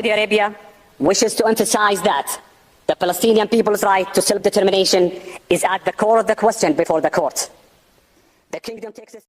Saudi Arabia wishes to emphasize that the Palestinian people's right to self-determination is at the core of the question before the court. The kingdom takes its...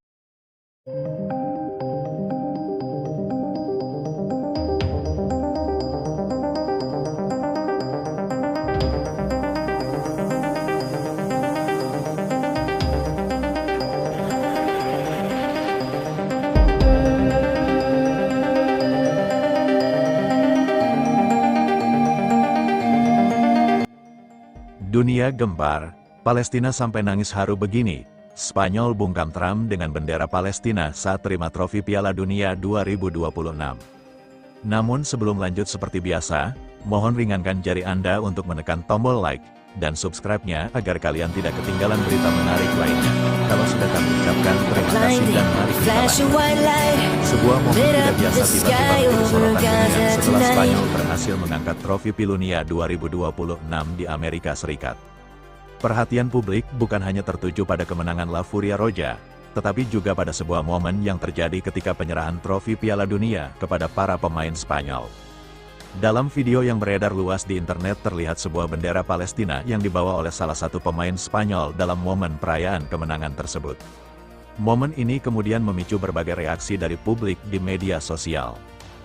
Dunia gempar, Palestina sampai nangis haru begini. Spanyol bungkam Trump dengan bendera Palestina saat terima trofi Piala Dunia 2026. Namun sebelum lanjut seperti biasa, mohon ringankan jari Anda untuk menekan tombol like dan subscribe-nya agar kalian tidak ketinggalan berita menarik lainnya. Kalau sudah kami ucapkan terima kasih dan mari kita lanjut. Sebuah momen tidak biasa tiba-tiba menjadi sorotan dunia setelah Spanyol berhasil mengangkat trofi Piala Dunia 2026 di Amerika Serikat. Perhatian publik bukan hanya tertuju pada kemenangan La Furia Roja, tetapi juga pada sebuah momen yang terjadi ketika penyerahan trofi Piala Dunia kepada para pemain Spanyol. Dalam video yang beredar luas di internet terlihat sebuah bendera Palestina yang dibawa oleh salah satu pemain Spanyol dalam momen perayaan kemenangan tersebut. Momen ini kemudian memicu berbagai reaksi dari publik di media sosial.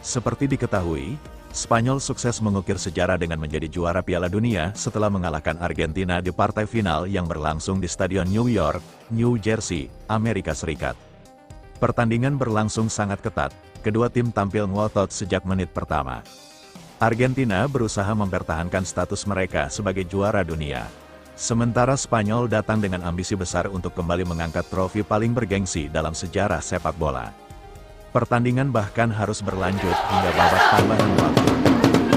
Seperti diketahui, Spanyol sukses mengukir sejarah dengan menjadi juara Piala Dunia setelah mengalahkan Argentina di partai final yang berlangsung di Stadion New York, New Jersey, Amerika Serikat. Pertandingan berlangsung sangat ketat, kedua tim tampil ngotot sejak menit pertama. Argentina berusaha mempertahankan status mereka sebagai juara dunia. Sementara Spanyol datang dengan ambisi besar untuk kembali mengangkat trofi paling bergengsi dalam sejarah sepak bola. Pertandingan bahkan harus berlanjut hingga babak tambahan waktu.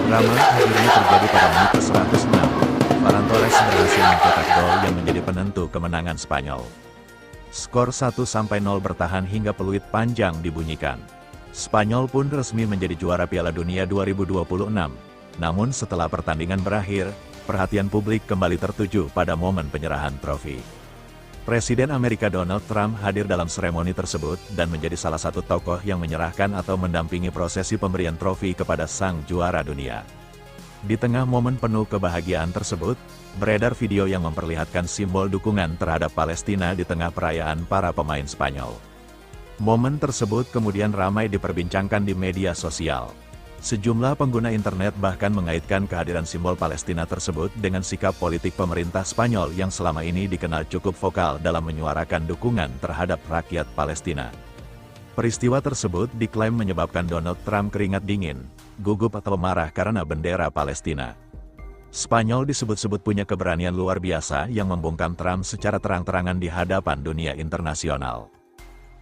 Drama akhirnya terjadi pada menit ke-106. Ferran Torres berhasil mencetak gol yang menjadi penentu kemenangan Spanyol. Skor 1-0 bertahan hingga peluit panjang dibunyikan. Spanyol pun resmi menjadi juara Piala Dunia 2026. Namun setelah pertandingan berakhir, perhatian publik kembali tertuju pada momen penyerahan trofi. Presiden Amerika Donald Trump hadir dalam seremoni tersebut dan menjadi salah satu tokoh yang menyerahkan atau mendampingi prosesi pemberian trofi kepada sang juara dunia. Di tengah momen penuh kebahagiaan tersebut, beredar video yang memperlihatkan simbol dukungan terhadap Palestina di tengah perayaan para pemain Spanyol. Momen tersebut kemudian ramai diperbincangkan di media sosial. Sejumlah pengguna internet bahkan mengaitkan kehadiran simbol Palestina tersebut dengan sikap politik pemerintah Spanyol yang selama ini dikenal cukup vokal dalam menyuarakan dukungan terhadap rakyat Palestina. Peristiwa tersebut diklaim menyebabkan Donald Trump keringat dingin, gugup atau marah karena bendera Palestina. Spanyol disebut-sebut punya keberanian luar biasa yang membungkam Trump secara terang-terangan di hadapan dunia internasional.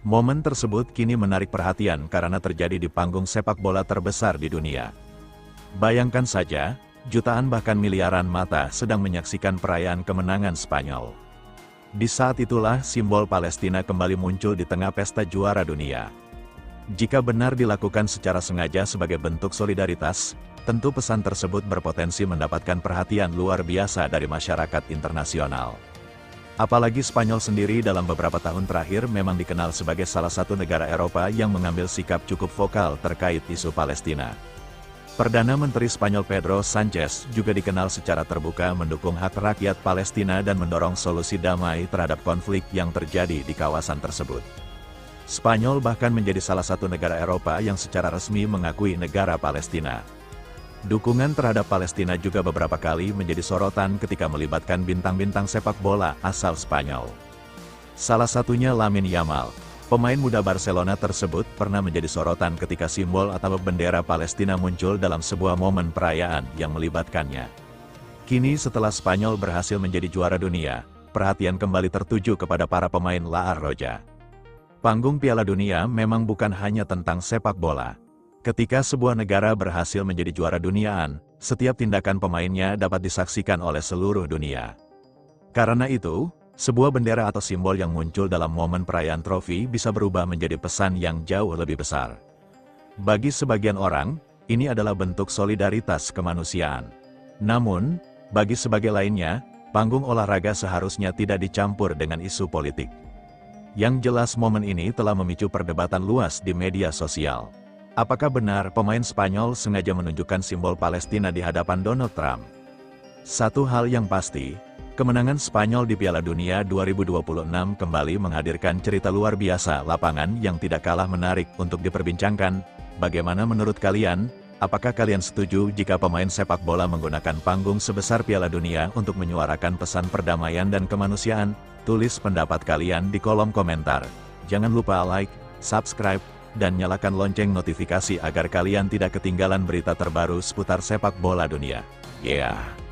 Momen tersebut kini menarik perhatian karena terjadi di panggung sepak bola terbesar di dunia. Bayangkan saja, jutaan bahkan miliaran mata sedang menyaksikan perayaan kemenangan Spanyol. Di saat itulah simbol Palestina kembali muncul di tengah pesta juara dunia. Jika benar dilakukan secara sengaja sebagai bentuk solidaritas, tentu pesan tersebut berpotensi mendapatkan perhatian luar biasa dari masyarakat internasional. Apalagi Spanyol sendiri dalam beberapa tahun terakhir memang dikenal sebagai salah satu negara Eropa yang mengambil sikap cukup vokal terkait isu Palestina. Perdana Menteri Spanyol Pedro Sánchez juga dikenal secara terbuka mendukung hak rakyat Palestina dan mendorong solusi damai terhadap konflik yang terjadi di kawasan tersebut. Spanyol bahkan menjadi salah satu negara Eropa yang secara resmi mengakui negara Palestina. Dukungan terhadap Palestina juga beberapa kali menjadi sorotan ketika melibatkan bintang-bintang sepak bola asal Spanyol. Salah satunya Lamine Yamal, pemain muda Barcelona tersebut pernah menjadi sorotan ketika simbol atau bendera Palestina muncul dalam sebuah momen perayaan yang melibatkannya. Kini setelah Spanyol berhasil menjadi juara dunia, perhatian kembali tertuju kepada para pemain La Roja. Panggung Piala Dunia memang bukan hanya tentang sepak bola. Ketika sebuah negara berhasil menjadi juara duniaan, setiap tindakan pemainnya dapat disaksikan oleh seluruh dunia. Karena itu, sebuah bendera atau simbol yang muncul dalam momen perayaan trofi bisa berubah menjadi pesan yang jauh lebih besar. Bagi sebagian orang, ini adalah bentuk solidaritas kemanusiaan. Namun, bagi sebagian lainnya, panggung olahraga seharusnya tidak dicampur dengan isu politik. Yang jelas momen ini telah memicu perdebatan luas di media sosial. Apakah benar pemain Spanyol sengaja menunjukkan simbol Palestina di hadapan Donald Trump? Satu hal yang pasti, kemenangan Spanyol di Piala Dunia 2026 kembali menghadirkan cerita luar biasa lapangan yang tidak kalah menarik untuk diperbincangkan. Bagaimana menurut kalian? Apakah kalian setuju jika pemain sepak bola menggunakan panggung sebesar Piala Dunia untuk menyuarakan pesan perdamaian dan kemanusiaan? Tulis pendapat kalian di kolom komentar. Jangan lupa like, subscribe, dan nyalakan lonceng notifikasi agar kalian tidak ketinggalan berita terbaru seputar sepak bola dunia. Yeah!